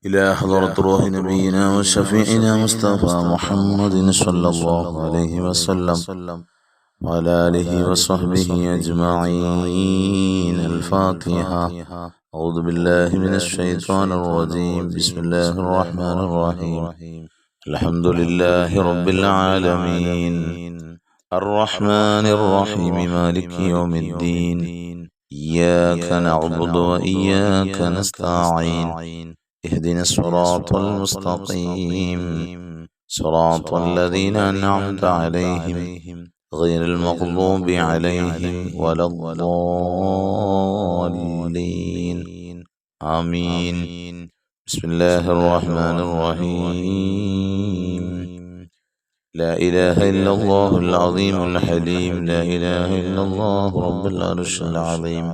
إلى حضرة روح نبينا وشفيعنا مصطفى محمد صلى الله عليه وسلم وعلى آله وصحبه أجمعين. الفاتحة. أعوذ بالله من الشيطان الرجيم. بسم الله الرحمن الرحيم. الحمد لله رب العالمين الرحمن الرحيم مالك يوم الدين. إياك نعبد وإياك نستعين. اهدنا الصراط المستقيم صراط الذين أنعمت عليهم غير المغضوب عليهم ولا الضالين. آمين. بسم الله الرحمن الرحيم. لا إله إلا الله العظيم الحليم. لا إله إلا الله رب العرش العظيم.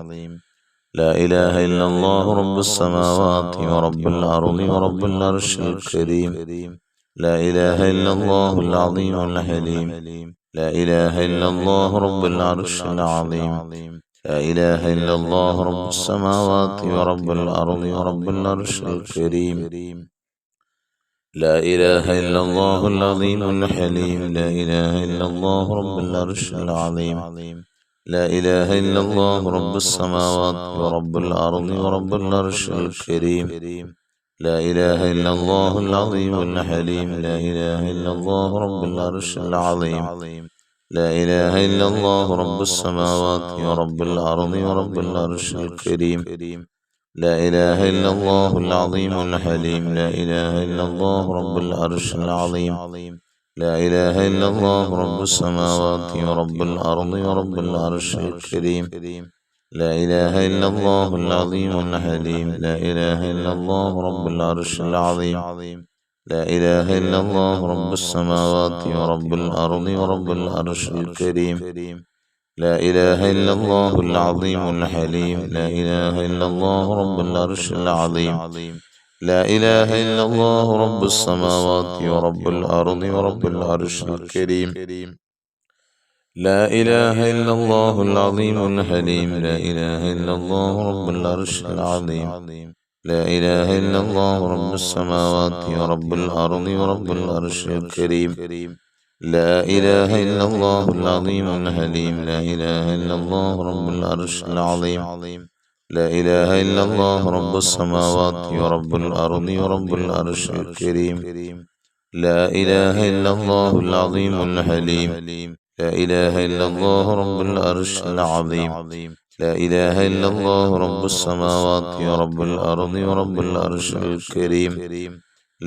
لا إله إلا الله رب السماوات ورب الأرض ورب العرش الكريم. لا إله إلا الله العظيم الحليم. لا إله إلا الله رب العرش العظيم. لا إله إلا الله رب السماوات ورب الأرض ورب العرش الكريم. لا إله إلا الله العظيم الحليم. لا إله إلا الله رب العرش العظيم. لا إله إلا الله رب السماوات ورب الأرض ورب العرش الكريم. لا إله إلا الله العظيم الحليم. لا إله إلا الله رب العرش العظيم. لا إله إلا الله رب السماوات ورب الأرض ورب العرش الكريم. لا إله إلا الله العظيم الحليم. لا إله إلا الله رب العرش العظيم. لا إله إلا الله رب السماوات ورب الأرض ورب العرش الكريم. لا إله إلا الله العظيم الحليم. لا إله إلا الله رب العرش العظيم. لا إله إلا الله رب السماوات ورب الأرض ورب العرش الكريم. لا إله إلا الله العظيم الحليم. لا إله إلا الله رب العرش العظيم. لا إله إلا الله رب السماوات ورب الأرض ورب العرش الكريم. لا إله إلا الله العظيم الحليم. لا إله إلا الله رب العرش العظيم. لا إله إلا الله رب السماوات ورب الأرض ورب العرش الكريم. لا إله إلا الله العظيم الحليم. لا إله إلا الله رب العرش العظيم. لا إله إلا الله رب السماوات ورب الأرض ورب العرش الكريم. لا إله إلا الله العظيم الحليم. لا إله إلا الله رب العرش العظيم. لا إله إلا الله رب السماوات ورب الأرض ورب العرش الكريم.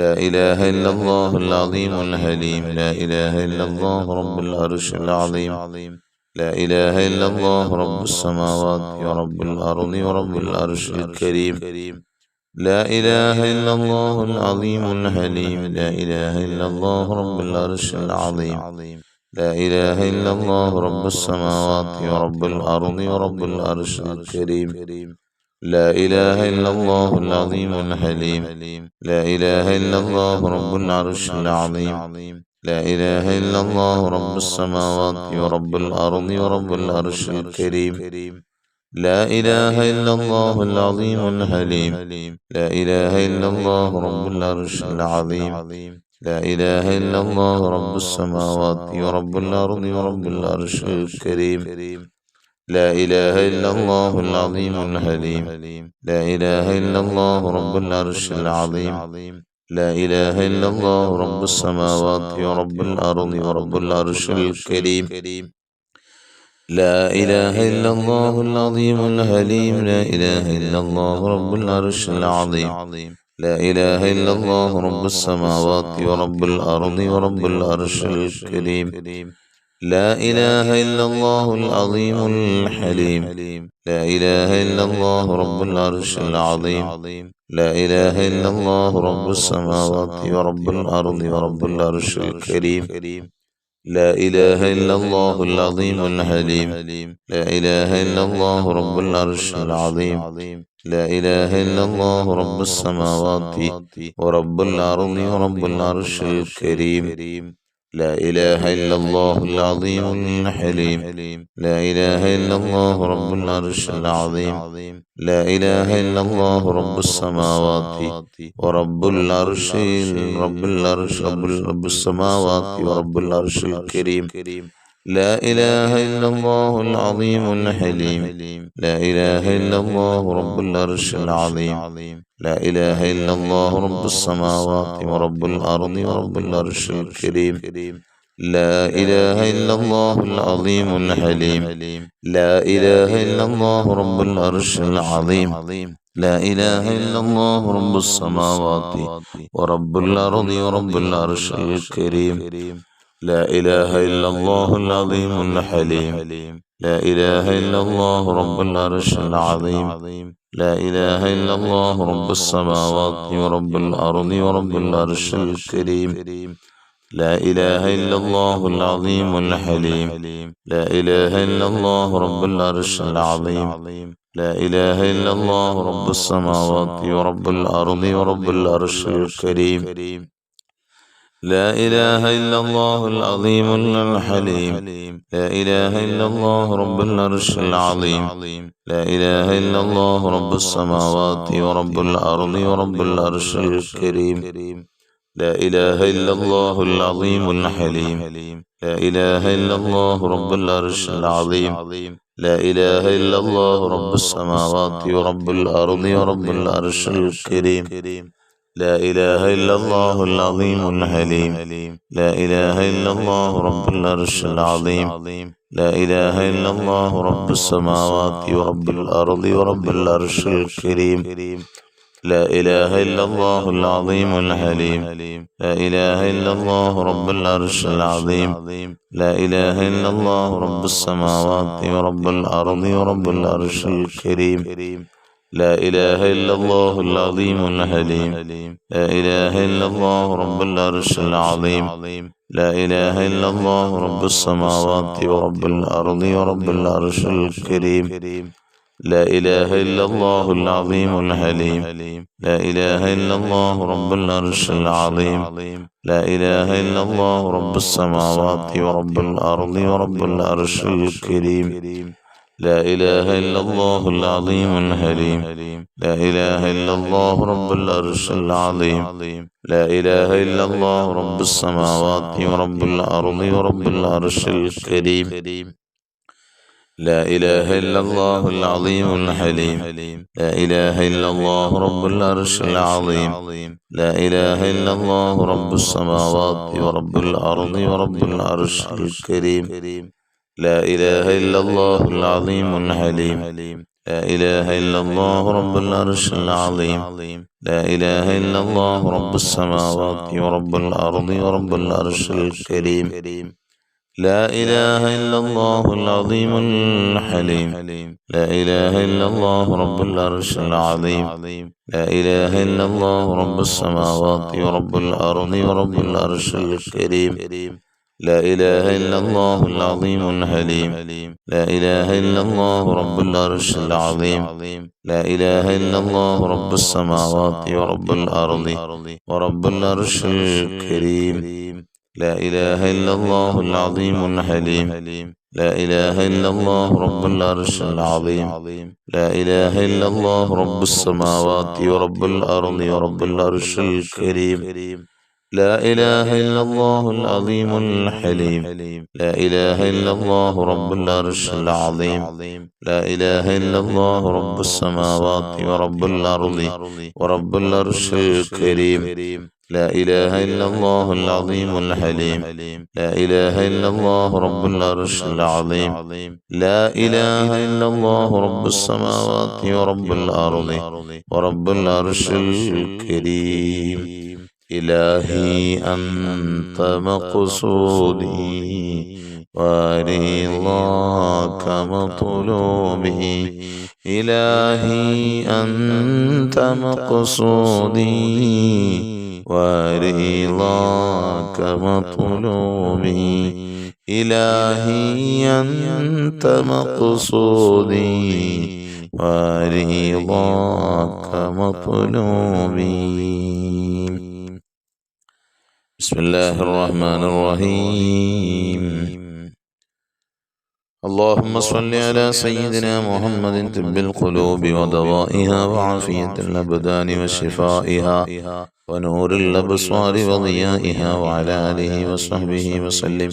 لا إله إلا الله العظيم الحليم. لا إله إلا الله رب العرش العظيم. لا إله إلا الله رب السماوات ورب الأرض ورب العرش الكريم. لا إله إلا الله العظيم الحليم. لا إله إلا الله رب العرش العظيم. لا إله إلا الله رب السماوات ورب الأرض ورب العرش الكريم. لا إله إلا الله العظيم الحليم. لا إله إلا الله رب العرش العظيم. لا إله إلا الله رب السماوات ورب الأرض ورب العرش الكريم. لا إله إلا الله العظيم الحليم. لا إله إلا الله رب العرش العظيم. لا إله إلا الله رب السماوات ورب الأرض ورب العرش الكريم. لا إله إلا الله العظيم الحليم. لا إله إلا الله رب العرش العظيم. لا إله إلا الله رب السماوات ورب الأرض ورب العرش الكريم. لا إله إلا الله العظيم الحليم. لا إله إلا الله رب العرش العظيم. لا إله إلا الله رب السماوات ورب الأرض ورب العرش الكريم. لا إله إلا الله العظيم الحليم. لا إله إلا الله رب العرش العظيم. لا إله إلا الله رب السماوات ورب الأرض ورب العرش الكريم. لا إله إلا الله العظيم الحليم. لا إله إلا الله رب العرش العظيم. لا إله إلا الله رب السماوات ورب الأرض ورب العرش الكريم. لا إله إلا الله العظيم الحليم لا إله إلا الله رب العرش العظيم لا إله إلا الله رب السماوات ورب العرش رب السماوات ورب العرش الكريم لا إله إلا الله العظيم الحليم لا إله إلا الله رب العرش العظيم لا إله إلا الله رب السماوات ورب الأرض ورب العرش الكريم لا إله إلا الله العظيم الحليم لا إله إلا الله رب العرش العظيم لا إله إلا الله رب السماوات ورب الأرض ورب العرش الكريم لا إله إلا الله العظيم الحليم لا إله إلا الله رب العرش العظيم لا إله إلا الله رب السماوات ورب الأرض ورب العرش الكريم لا إله إلا الله العظيم الحليم لا إله إلا الله رب العرش العظيم لا إله إلا الله رب السماوات ورب الأرض ورب العرش الكريم لا إله إلا الله العظيم الحليم لا إله إلا الله رب العرش العظيم لا إله إلا الله رب السماوات ورب الأرض ورب العرش الكريم لا إله إلا الله العظيم الحليم لا إله إلا الله رب العرش العظيم لا إله إلا الله رب السماوات ورب الأرض ورب العرش الكريم لا إله إلا الله العظيم الحليم لا إله إلا الله رب العرش العظيم لا إله إلا الله رب السماوات ورب الأرض ورب العرش الكريم لا إله إلا الله العظيم الحليم لا إله إلا الله رب العرش العظيم لا إله إلا الله رب السماوات ورب الأرض ورب العرش الكريم لا إله إلا الله العظيم الحليم لا إله إلا الله رب العرش العظيم لا إله إلا الله رب السماوات ورب الأرض ورب العرش الكريم لا إله إلا الله العظيم الحليم لا إله إلا الله رب العرش العظيم لا إله إلا الله رب السماوات ورب الأرض ورب العرش الكريم لا إله إلا الله العظيم الحليم لا إله إلا الله رب العرش العظيم لا إله إلا الله رب السماوات ورب الأرض ورب العرش الكريم لا إله إلا الله العظيم الحليم لا إله إلا الله رب العرش العظيم لا إله إلا الله رب السماوات ورب الأرض ورب العرش الكريم لا إله إلا الله العظيم الحليم لا إله إلا الله رب العرش العظيم لا إله إلا الله رب السماوات ورب الأرض ورب العرش الكريم لا إله إلا الله العظيم الحليم لا إله إلا الله رب العرش العظيم لا إله إلا الله رب السماوات ورب الأرض ورب العرش الكريم لا إله إلا الله العظيم الحليم لا إله إلا الله رب العرش العظيم لا إله إلا الله رب السماوات ورب الأرض ورب العرش الكريم لا إله إلا الله العظيم الحليم لا إله إلا الله رب العرش العظيم لا إله إلا الله رب السماوات ورب الأرض ورب العرش الكريم لا إله إلا الله العظيم الحليم لا إله إلا الله رب العرش العظيم لا إله إلا الله رب السماوات ورب الأرض ورب العرش الكريم لا إله إلا الله العظيم الحليم لا إله إلا الله رب العرش العظيم لا إله إلا الله رب السماوات ورب الأرض ورب العرش الكريم إلهي أنت مقصودي ورضاك مطلوبي إلهي أنت مقصودي ورضاك مطلوبي إلهي أنت مقصودي ورضاك مطلوبي بسم الله الرحمن الرحيم. اللهم صل على سيدنا محمد طب القلوب ودوائها وعافية الأبدان وشفائها ونور الأبصار وضيائها وعلى آله وصحبه وسلم.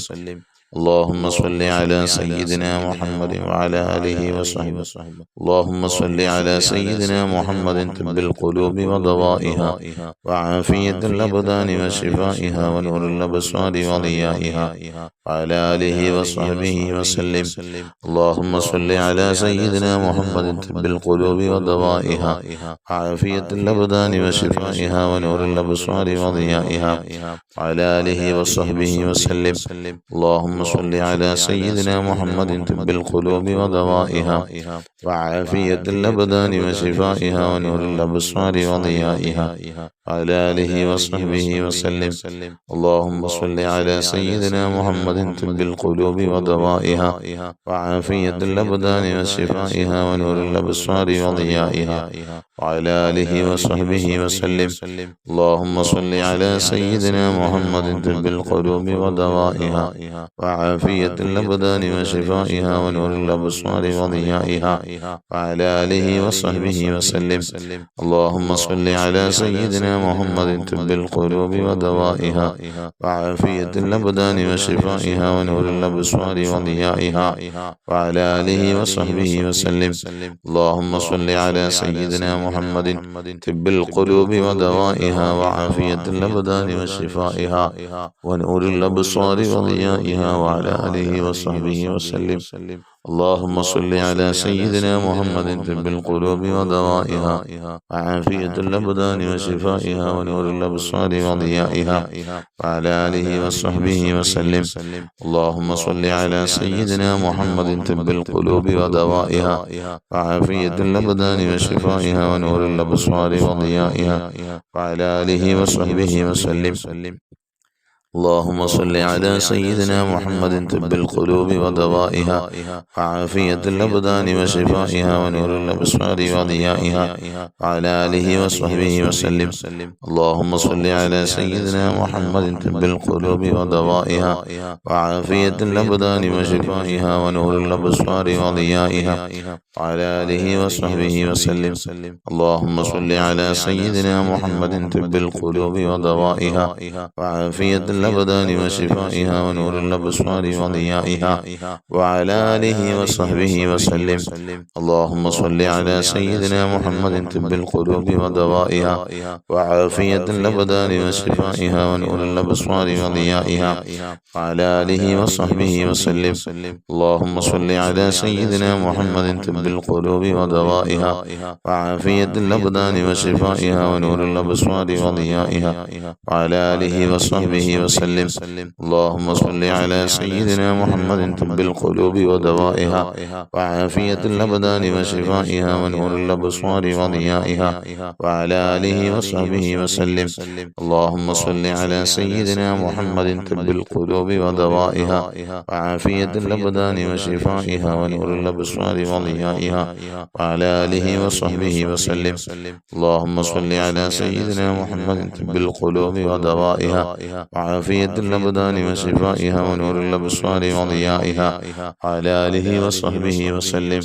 اللهم صل على سيدنا محمد وعلى آله وصحبه. اللهم صل على سيدنا محمد طب القلوب ودوائها وعافية الأبدان وشفائها ونور الأبصار وضيائها وعلى آله وصحبه وسلم. اللهم صل على سيدنا محمد طب القلوب ودوائها وعافية الأبدان وشفائها ونور الأبصار وضيائها وعلى آله وصحبه وسلم. اللهم صل على سيدنا محمد طب القلوب ودوائها وعافية الأبدان وشفائها ونور الأبصار وضيائها وعلى آله وصحبه وسلم. اللهم صل على سيدنا محمد طب القلوب ودوائها وعافية الأبدان وشفائها ونور الأبصار وضيائها وعلى آله وصحبه وسلم. اللهم صل على سيدنا محمد طب القلوب ودوائها وعافية الأبدان وشفائها ونور الأبصار وضيائها وعلى آله وصحبه وسلم. اللهم صل على سيدنا محمد طب القلوب ودوائها وعافية الأبدان وشفائها ونور الأبصار وضيائها وعلى آله وصحبه وسلم. اللهم صل على سيدنا محمد طب القلوب ودوائها وعافية الأبدان وشفائها ونور الأبصار وضيائها وعلى آله وصحبه وسلم. اللهم صل على سيدنا محمد طب القلوب ودوائها وعافية الأبدان وشفائها ونور الأبصار وضيائها وعلى آله وصحبه وسلم. اللهم صل على سيدنا محمد طب القلوب ودوائها وعافية الأبدان وشفائها ونور الأبصار وضيائها وعلى آله وصحبه وسلم. اللهم صل على سيدنا محمد طب القلوب ودوائها وعافية الأبدان وشفائها ونور الأبصار وضيائها وعلى آله وصحبه وسلم. اللهم صل على سيدنا محمد طب القلوب ودوائها وعافية الأبدان وشفائها ونور الأبصار وضيائها وعلى آله وصحبه وسلم. اللهم صل على سيدنا محمد طب القلوب ودوائها وعافية الأبدان وشفائها ونور الأبصار وضيائها وعلى آله وصحبه وسلم. اللهم صل على سيدنا محمد طب القلوب ودوائها وعافية الأبدان وشفائها ونور الأبصار وضيائها وعلى آله وصحبه وسلم. اللهم صل على سيدنا محمد طب القلوب ودوائها وعافية الأبدان وشفائها ونور الأبصار وضيائها وعلى آله وصحبه وسلم. اللهم صل على سيدنا محمد طب القلوب ودوائها وعافية الأبدان وشفائها ونور الأبصار وضيائها وعلى آله وصحبه وسلم. اللهم صل على سيدنا محمد طب القلوب ودوائها وعافية الأبدان وشفائها ونور الأبصار وضيائها وعلى آله وصحبه وسلم. اللهم صل على سيدنا محمد طب القلوب ودوائها وعافية الأبدان وشفائها ونور الأبصار وضيائها وعلى آله وصحبه وسلم.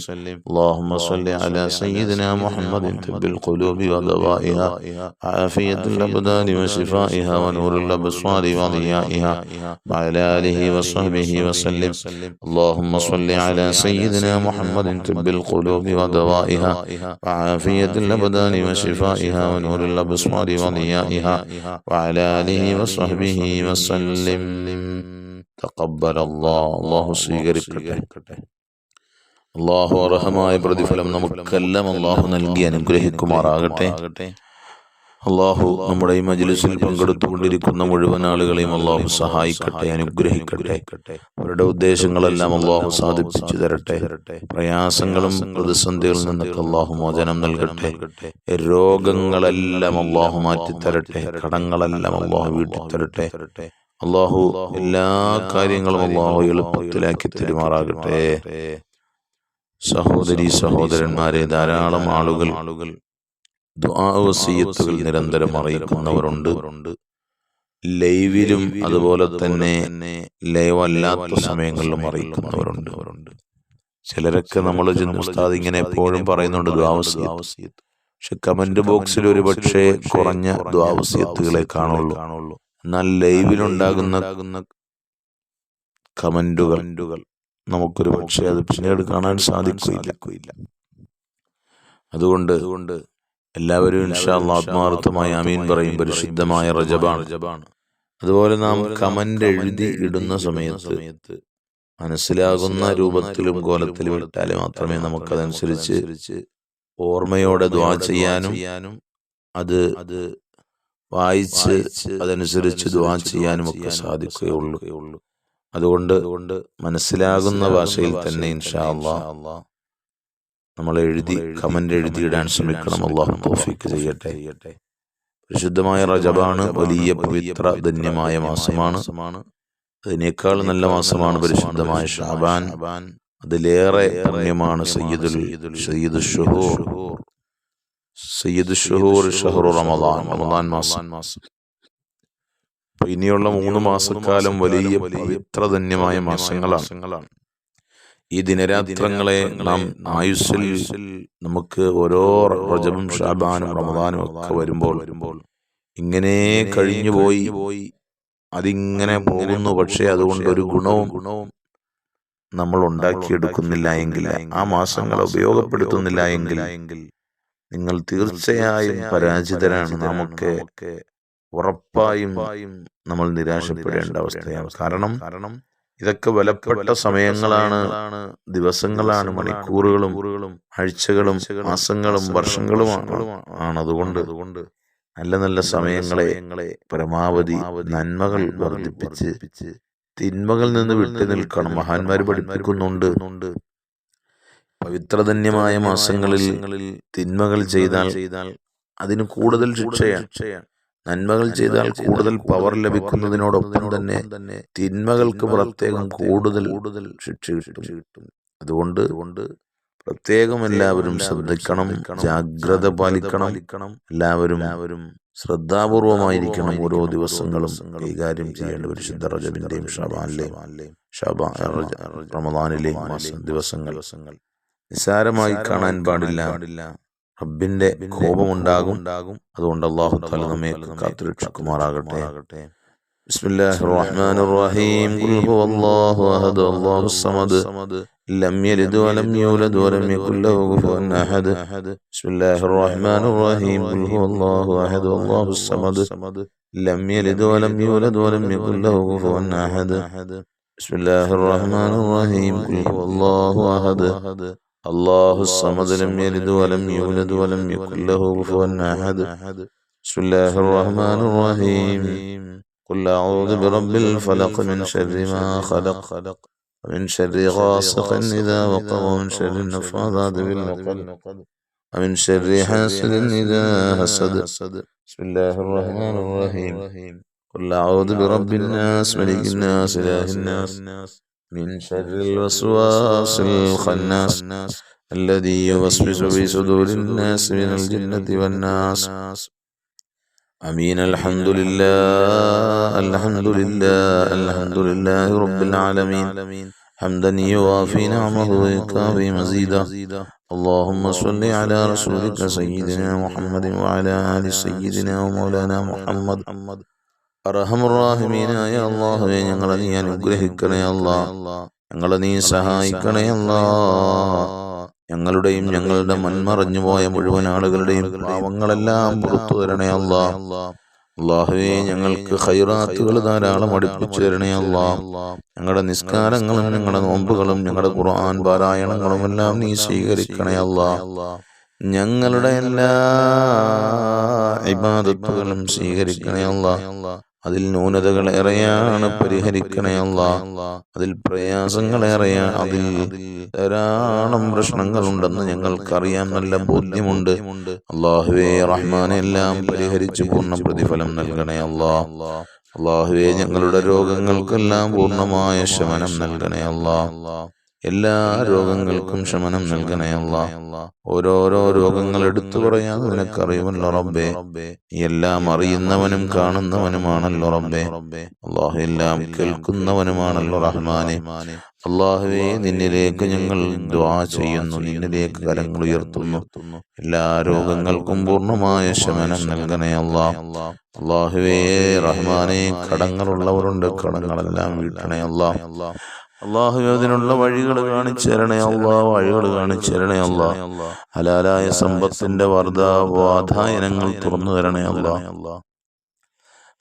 اللهم صل على سيدنا محمد طب القلوب ودوائها وعافية الأبدان وشفائها ونور الأبصار وضيائها وعلى آله وصحبه وسلم. اللهم صل على سيدنا محمد طب القلوب ودوائها وعافية الأبدان وشفائها ونور الأبصار وضيائها وعلى آله وصحبه وسلم. تقبل الله. الله സ്വീകരിക്കട്ടെ. അള്ളാഹു അർഹമായ പ്രതിഫലം നമുക്കെല്ലാം അള്ളാഹു നൽകി അനുഗ്രഹിക്കുമാറാകട്ടെ. അള്ളാഹു നമ്മുടെ ഈ മജ്‌ലിസിൽ പങ്കെടുത്തുകൊണ്ടിരിക്കുന്ന മുഴുവൻ ആളുകളെയും അള്ളാഹു സഹായിക്കട്ടെ, അനുഗ്രഹിക്കട്ടെ. അവരുടെ ഉദ്ദേശങ്ങളെല്ലാം അള്ളാഹു സാധിപ്പിച്ചു തരട്ടെ. പ്രയാസങ്ങളും പ്രതിസന്ധികളിൽ നിന്നൊക്കെ അള്ളാഹു മോചനം നൽകട്ടെ. രോഗങ്ങളെല്ലാം അള്ളാഹു മാറ്റിത്തരട്ടെ. കടങ്ങളെല്ലാം അള്ളാഹു വീട്ടിത്തരട്ടെ. അള്ളാഹു എല്ലാ കാര്യങ്ങളും അള്ളാഹു എളുപ്പത്തിലാക്കി തെരുമാറാകട്ടെ. സഹോദരി സഹോദരന്മാരെ, ധാരാളം ആളുകൾ ദുആ വസിയത്തുകൾ നിരന്തരം അറിയിക്കുന്നവരുണ്ട്. ലൈവിലും അതുപോലെ തന്നെ ലൈവ് അല്ലാത്ത സമയങ്ങളിലും അറിയിക്കുന്നവരുണ്ട്. ചിലരൊക്കെ നമ്മൾ ഉസ്താദ് ഇങ്ങനെ എപ്പോഴും പറയുന്നുണ്ട് ദുആവസിയത്ത്. പക്ഷെ കമന്റ് ബോക്സിൽ ഒരു പക്ഷേ കുറഞ്ഞ ദുആവസിയത്തുകളെ കാണുള്ളൂ. എന്നാൽ ലൈവിലുണ്ടാകുന്ന കമന്റുകൾ നമുക്കൊരു പക്ഷേ അത് പിന്നീട് കാണാൻ സാധിക്കില്ല. അതുകൊണ്ട് എല്ലാവരും ഇൻഷാ അല്ലാഹ് ആത്മാർത്ഥമായി ആമീൻ പറയും. പരിശുദ്ധമായ റജബാണ്. അതുപോലെ നാം കമന്റ് എഴുതി ഇടുന്ന സമയത്ത് മനസ്സിലാകുന്ന രൂപത്തിലും കോലത്തിലും ഇട്ടാൽ മാത്രമേ നമുക്കതനുസരിച്ച് ഓർമ്മയോടെ ദുആ ചെയ്യാനും അത് വായിച്ച് അതനുസരിച്ച് ദുആ ചെയ്യാനും ഒക്കെ സാധിക്കുകയുള്ളൂ. അതുകൊണ്ട് മനസ്സിലാകുന്ന ഭാഷയിൽ തന്നെ ഇൻഷാ അല്ലാഹ് നമ്മൾ കമന്റ് എഴുതിയിടാൻ ശ്രമിക്കണം. അല്ലാഹു തൗഫീഖ് ചെയ്യട്ടെ. പരിശുദ്ധമായ റജബാണ്. വലിയ പവിത്ര ധന്യമായ മാസമാണ്. അതിനേക്കാൾ നല്ല മാസമാണ് പരിശുദ്ധമായ ഷഅബാൻ. അതിലേറെ പുണ്യമാണ് സയ്യിദുൽ ഷുഹൂർ ഷഹ്റു റമദാൻ മാസം. ഇനിയുള്ള 3 മാസക്കാലം വലിയ പവിത്രധന്യമായ മാസങ്ങളാണ്. ഈ ദിനരാത്രങ്ങളെ നാം ആയുസ്സിൽ നമുക്ക് ഓരോ റജബും ഷഅബാനും റമദാനും ഒക്കെ വരുമ്പോൾ ഇങ്ങനെ കഴിഞ്ഞുപോയി അതിങ്ങനെ പോകുന്നു. പക്ഷെ അതുകൊണ്ട് ഒരു ഗുണവും നമ്മൾ ഉണ്ടാക്കിയെടുക്കുന്നില്ല എങ്കിൽ, ആ മാസങ്ങളെ ഉപയോഗപ്പെടുത്തുന്നില്ല എങ്കിൽ നിങ്ങൾ തീർച്ചയായും പരാജിതരാണ്. നമുക്ക് ഉറപ്പായും നമ്മൾ നിരാശപ്പെടേണ്ട അവസ്ഥയാണ്. കാരണം ഇതൊക്കെ വിലപ്പെട്ട സമയങ്ങളാണ്, ദിവസങ്ങളാണ്, മണിക്കൂറുകളും ആഴ്ചകളും മാസങ്ങളും വർഷങ്ങളുമാണ്. അതുകൊണ്ട് നല്ല നല്ല സമയങ്ങളെ പരമാവധി നന്മകൾ വർദ്ധിപ്പിച്ച് തിന്മകളിൽ നിന്ന് വിട്ടു നിൽക്കണം. മഹാന്മാര് പഠിപ്പിക്കുന്നുണ്ട്, പവിത്രധന്യമായ മാസങ്ങളിൽ തിന്മകൾ ചെയ്താൽ അതിന് കൂടുതൽ ശിക്ഷയാണ്. നന്മകൾ ചെയ്താൽ കൂടുതൽ പവർ ലഭിക്കുന്നതിനോടൊപ്പം തന്നെ തിന്മകൾക്ക് പ്രത്യേകം കൂടുതൽ ശിക്ഷ കിട്ടും. അതുകൊണ്ട് പ്രത്യേകം എല്ലാവരും ശ്രദ്ധിക്കണം, ജാഗ്രത പാലിക്കണം. എല്ലാവരും ശ്രദ്ധാപൂർവമായിരിക്കണം ഓരോ ദിവസങ്ങളും കൈകാര്യം ചെയ്യേണ്ട. പരിശുദ്ധ റജബിന്റെയും റമദാനിലെയും ദിവസങ്ങൾ നിസ്സാരമായി കാണാൻ പാടില്ല. റബ്ബിന്റെ കോപമുണ്ടാകും. അതുകൊണ്ട് അല്ലാഹു തആല നമ്മെ കാത്തുരക്ഷിക്കുമാറാകട്ടെ. ബിസ്മില്ലാഹിർ റഹ്മാനിർ റഹീം. ഖുൽ ഹുവല്ലാഹു അഹദ് അല്ലാഹുസ് സമദ് ലം യലിദ് വലം യൂലദ് വലം യകുൽ ലഹു കുഫുവൻ അഹദ്. ബിസ്മില്ലാഹിർ റഹ്മാനിർ റഹീം. ഖുൽ ഹുവല്ലാഹു അഹദ് അല്ലാഹുസ് സമദ് ലം യലിദ് വലം യൂലദ് വലം യകുൽ ലഹു കുഫുവൻ അഹദ്. ബിസ്മില്ലാഹിർ റഹ്മാനിർ റഹീം. ഖുൽ ഹുവല്ലാഹു അഹദ് അല്ലാഹുസ് സമദ് ലം യലിദ് വലം യൂലദ് വലം യകുൽ ലഹു കുഫുവൻ അഹദ്. ബിസ്മില്ലാഹിർ റഹ്മാനിർ റഹീം. ഖുൽ അഊദു ബിറബ്ബിൽ ഫലഖ് മിൻ ശർരി മാ ഖലഖ് ومن شر غاسق إذا وقب ومن شر النفاثات في العقد ومن شر حاسد إذا حسد. بسم الله الرحمن الرحيم. قل أعوذ برب الناس ملك الناس إله الناس من شر الوسواس الخناس الذي يوسوس في صدور الناس من الجنة والناس. آمين. الحمد لله رب العالمين حمدا يوافي نعمه ويكافي مزيدا. اللهم صل على رسولك سيدنا محمد وعلى آل سيدنا ومولانا محمد. അർഹമുർറാഹിമീനായ അല്ലാഹുവേ, ഞങ്ങളെ നീ അനുഗ്രഹിക്കണേ അല്ലാ, ഞങ്ങളെ നീ സഹായിക്കണേ അല്ലാ. ഞങ്ങളുടെയും ഞങ്ങളുടെ മൺമറഞ്ഞു പോയ മുഴുവൻ ആളുകളുടെയും പാവങ്ങളെല്ലാം പുറത്തു തരണേ അല്ലാ. അല്ലാഹുവേ, ഞങ്ങൾക്ക് ഖൈറാത്തുകൾ ധാരാളം അടുപ്പിച്ചു തരണേ അല്ലാ. ഞങ്ങളുടെ നിസ്കാരങ്ങളും ഞങ്ങളുടെ നോമ്പുകളും ഞങ്ങളുടെ ഖുർആൻ പാരായണങ്ങളും എല്ലാം നീ സ്വീകരിക്കണേ അല്ലാ. ഞങ്ങളുടെ എല്ലാ ഇബാദത്തുകളും സ്വീകരിക്കണേ അല്ലാ. അതിൽ ന്യൂനതകളേറെയാണ്, പരിഹരിക്കണേ അല്ലാ. അതിൽ പ്രയാസങ്ങളേറെയാണ്, അതിൽ ധാരാളം പ്രശ്നങ്ങളുണ്ടെന്ന് ഞങ്ങൾക്കറിയാം, നല്ല ബോധ്യമുണ്ട്. അല്ലാഹുവേ റഹ്മാനെ, എല്ലാം പരിഹരിച്ച് പൂർണ്ണ പ്രതിഫലം നൽകണേ അല്ലാ. അല്ലാഹുവേ, ഞങ്ങളുടെ രോഗങ്ങൾക്കെല്ലാം പൂർണ്ണമായ ശമനം നൽകണേ അല്ലാ. എല്ലാ രോഗങ്ങൾക്കും ശമനം നൽകണേ അല്ലാ. ഓരോരോ രോഗങ്ങൾ എടുത്തു പറയാൻ നിനക്കറിയുമല്ലോ റബ്ബേ. എല്ലാം അറിയുന്നവനും കാണുന്നവനുമാണല്ലോ റബ്ബേ. അല്ലാഹു എല്ലാം കേൾക്കുന്നവനുമാണല്ലോ റഹ്മാനെ. അല്ലാഹുവേ, നിന്നിലേക്ക് ഞങ്ങൾ ദുആ ചെയ്യുന്നു, നിന്നിലേക്ക് കരങ്ങൾ ഉയർത്തുന്നു. എല്ലാ രോഗങ്ങൾക്കും പൂർണ്ണമായ ശമനം നൽകണേ അല്ലാ. അല്ലാഹുവേ റഹ്മാനെ, കടങ്ങളുള്ളവരുണ്ട്, കടങ്ങളെല്ലാം വീട്ടണേ അല്ലാ. അല്ലാഹുവേ, അതിനുള്ള വഴികൾ കാണിച്ചു തരണേ അല്ലാ, വഴികൾ കാണിച്ചു തരണേ അല്ലാ. ഹലാലായ സമ്പത്തിന്റെ വാതായനങ്ങൾ തുറന്നു തരണേ അല്ലാ.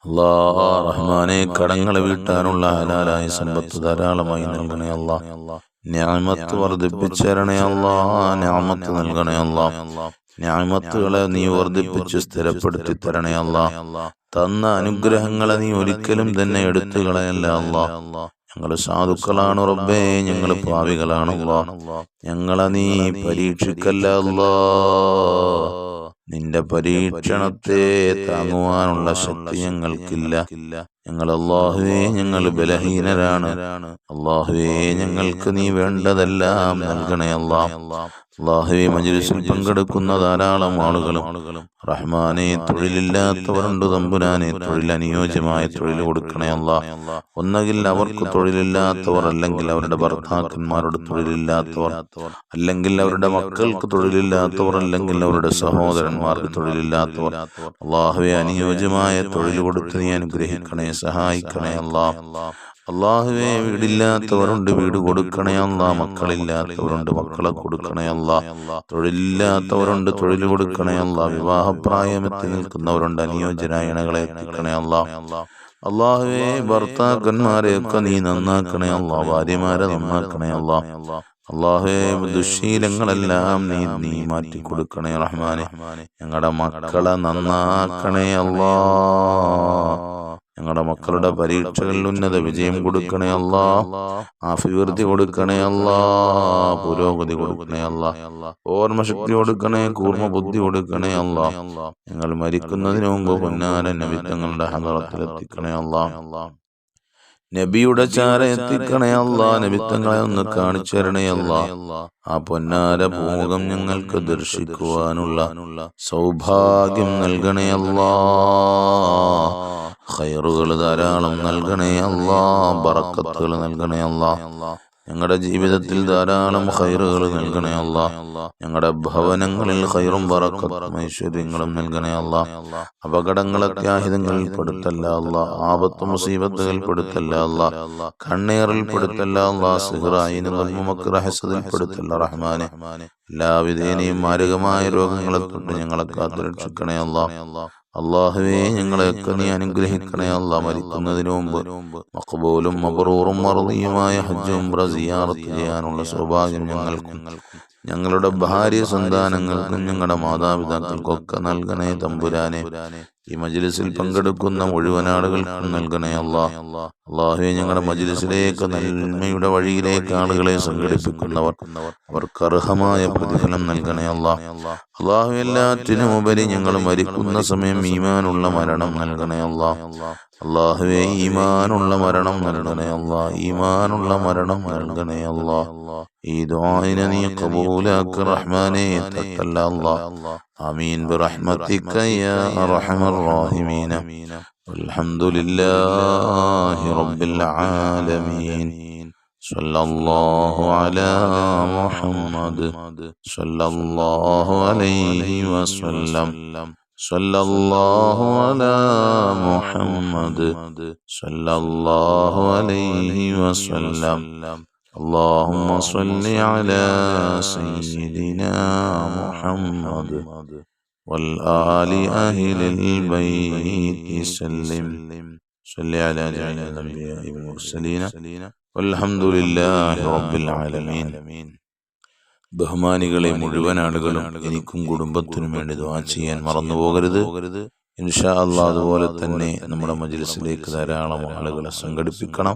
അല്ലാഹ് റഹ്മാനെ, കടങ്ങളെ വീട്ടാനുള്ള ഹലാലായ സമ്പത്ത് ധാരാളമായി നൽകണേ അല്ലാ. നിഅമത്ത് വർദ്ധിപ്പിച്ചു തരണേ അല്ലാ, നിഅമത്ത് നൽകണേ അല്ലാ. നിഅമത്തുകളെ നീ വർദ്ധിപ്പിച്ച് സ്ഥിരപ്പെടുത്തി തരണേ അല്ലാ. തന്ന അനുഗ്രഹങ്ങളെ നീ ഒരിക്കലും തന്നെ എടുത്തു കളയല്ല അല്ലാ. ഞങ്ങള് സാധുക്കളാണ് റബ്ബേ, ഞങ്ങള് പാവികളാണ് അല്ലാ. ഞങ്ങളെ നീ പരീക്ഷിക്കല്ല അല്ലാ. നിന്റെ പരീക്ഷണത്തെ താങ്ങുവാനുള്ള ശക്തി ഞങ്ങൾക്കില്ല. ഞങ്ങൾ അല്ലാഹുവേ, ഞങ്ങൾ ബലഹീനരാണ്. അല്ലാഹുവേ, ഞങ്ങൾക്ക് നീ വേണ്ടതെല്ലാം നൽകണേ അല്ലാ. അല്ലാഹുവേ, മജ്‌ലിസിൽ പങ്കെടുക്കുന്ന ധാരാളം ആളുകളും റഹ്മാനെ, തൊഴിലില്ലാത്തവരുണ്ട് തമ്പുരാനെ. തൊഴിൽ അനുയോജ്യമായ തൊഴിൽ കൊടുക്കണേ അല്ലാ. ഒന്നുകിൽ അവർക്ക് തൊഴിലില്ലാത്തവർ, അല്ലെങ്കിൽ അവരുടെ ഭർത്താക്കന്മാരുടെ തൊഴിലില്ലാത്തവർ, അല്ലെങ്കിൽ അവരുടെ മക്കൾക്ക് തൊഴിലില്ലാത്തവർ, അല്ലെങ്കിൽ അവരുടെ സഹോദരന്മാർക്ക് തൊഴിലില്ലാത്തവർ. അല്ലാഹുവേ, അനുയോജ്യമായ തൊഴിൽ കൊടുത്ത് നീ അനുഗ്രഹിക്കണേ, സഹായിക്കണേ അല്ലാ. അല്ലാഹുവേ, വീടില്ലാത്തവരുണ്ട്, വീട് കൊടുക്കണേ അല്ലാ. മക്കളില്ലാത്തവരുണ്ട്, മക്കളെ കൊടുക്കണേ അല്ലാ. തൊഴിലില്ലാത്തവരുണ്ട്, തൊഴിൽ കൊടുക്കണേ അല്ലാ. വിവാഹപ്രായമെത്തി നിൽക്കുന്നവരുണ്ട്, അനുയോജ്യരായ ഇണകളെ എത്തിക്കണേ അല്ലാ. അല്ലാഹുവേ, ഭർത്താക്കന്മാരെയൊക്കെ നീ നന്നാക്കണേ അല്ലാ, ഭാര്യമാരെ നന്നാക്കണേ അല്ലാ. അല്ലാഹുവേ, ദുശ്ശീലങ്ങളെല്ലാം നീ മാറ്റി കൊടുക്കണേ റഹ്മാനെ. ഞങ്ങളുടെ മക്കളെ നന്നാക്കണേ അല്ലാ. ഞങ്ങളുടെ മക്കളുടെ പരീക്ഷകളിൽ ഉന്നത വിജയം കൊടുക്കണേ അല്ലാ. അഭിവൃദ്ധി കൊടുക്കണേ അല്ലാ. പുരോഗതി കൊടുക്കണേ അല്ലാ. ഓർമ്മശക്തി കൊടുക്കണേ, കൂർമ്മ ബുദ്ധി കൊടുക്കണേ അല്ലാ. ഞങ്ങൾ മരിക്കുന്നതിന് മുമ്പ് പൊന്നാര നബി തങ്ങളുടെ ഹദറത്തിൽ എത്തിക്കണേ അല്ലാ. നബിയുടെ ചാര എത്തിക്കണേ അല്ലാ. നബിത്തങ്ങളെ ഒന്ന് കാണിച്ചു തരണേ അല്ലാ. ആ പൊന്നാര പൂമുഖം ഞങ്ങൾക്ക് ദർശിക്കുവാനുള്ള സൗഭാഗ്യം നൽകണേ അല്ലാ. ഖൈറുകൾ ധാരാളം നൽകണേ അല്ലാ. ബറക്കത്തുകൾ നൽകണേ അല്ലാ. ഞങ്ങളുടെ ജീവിതത്തിൽ ധാരാളം ഖൈറുകൾ നൽകണേ അല്ലാ. ഞങ്ങളുടെ ഭവനങ്ങളിൽ ഖൈറും ബറക്കത്തും ഐശ്വര്യങ്ങളും നൽകണേ അല്ലാ. അപകടങ്ങളൊക്കെ ആഹിതങ്ങളിൽ പെടുത്തല്ല അല്ലാ. ആപത്ത് മുസീബത്തുകൾ പെടുത്തല്ല അല്ലാ. കണ്ണേറിൽ പെടുത്തല്ല അല്ലാ. സിഹ്റായിന് വൽമുമക്ര ഹസദിൽ പെടുത്തല്ല റഹ്മാനെ. എല്ലാവിധേനയും മാരകമായ രോഗങ്ങളെ തൊട്ട് ഞങ്ങളെ കാത്തുരക്ഷിക്കണേ അല്ലാ. അല്ലാഹുവേ, ഞങ്ങളെയൊക്കെ നീ അനുഗ്രഹിക്കണേ അല്ലാ. മരിക്കുന്നതിന് മുമ്പ് മഖ്ബൂലും മബ്റൂറും മർദിയുമായ ഹജ്ജ് ഉംറ സിയാറത്ത് ചെയ്യാനുള്ള സൗഭാഗ്യം ഞങ്ങൾക്കും ഞങ്ങളുടെ ഭാര്യ സന്താനങ്ങൾക്കും ഞങ്ങളുടെ മാതാപിതാക്കൾക്കൊക്കെ നൽകണേ തമ്പുരാനെ. ഈ മജ്‌ലിസിൽ പങ്കെടുക്കുന്ന മുഴുവൻ ആളുകൾക്കും നൽകണേ അല്ലാ. അല്ലാഹുവേ, ഞങ്ങളുടെ മജ്‌ലിസിലേക്ക് നന്മയുടെ വഴിയിലേക്ക് ആളുകളെ സംഘടിപ്പിക്കുന്നവർ അവർക്ക് അർഹമായ പ്രതിഫലം നൽകണേ അല്ലാ. അല്ലാഹു, എല്ലാറ്റിനും ഉപരി ഞങ്ങൾ മരിക്കുന്ന സമയം ഈമാനുള്ള മരണം നൽകണേ അല്ലാ. അല്ലാഹുവേ, ഈമാനുള്ള മരണം നൽകണേ അല്ലാ. ഈമാനുള്ള മരണം നൽകണേ അല്ലാ. ഈ ദുആഇനെ നീ ഖബൂലാക്ക് റഹ്മാനേ, തക്കല്ല അല്ലാ. ആമീൻ ബിറഹ്മതിക യാ അർഹമർ റഹീമീൻ. വൽഹംദുലില്ലാഹി റബ്ബിൽ ആലമീൻ. സല്ലല്ലാഹു അലാ മുഹമ്മദ് സല്ലല്ലാഹു അലൈഹി വസല്ലം. സല്ലല്ലാഹു അലാ മുഹമ്മദ് സല്ലല്ലാഹു അലൈഹി വസല്ലം. اللهم صل على سيدنا محمد والآل أهل البيت سلم. صل على جميع الأنبياء والمرسلين والحمد لله رب العالمين. ബഹുമാനികളെ, മുഴുവൻ ആളുകളും എനിക്കും കുടുംബത്തിനും വേണ്ടി ദുആ ചെയ്യാൻ മറന്നു പോകരുത്. ഇൻഷാ അല്ലാഹ് അതുപോലെ തന്നെ നമ്മുടെ മജ്‌ലിസിലേക്ക് ധാരാളം ആളുകളെ സംഘടിപ്പിക്കണം.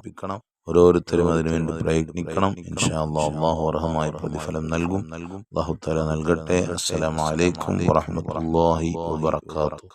ഓരോരുത്തരും അതിനുവേണ്ടി പ്രയത്നിക്കണം. ഇൻഷാ അല്ലാഹ് അല്ലാഹു അർഹമായ പ്രതിഫലം നൽകും. അല്ലാഹു തആല നൽകട്ടെ. അസ്സലാമു അലൈക്കും വറഹ്മത്തുള്ളാഹി വബറകാതുഹു.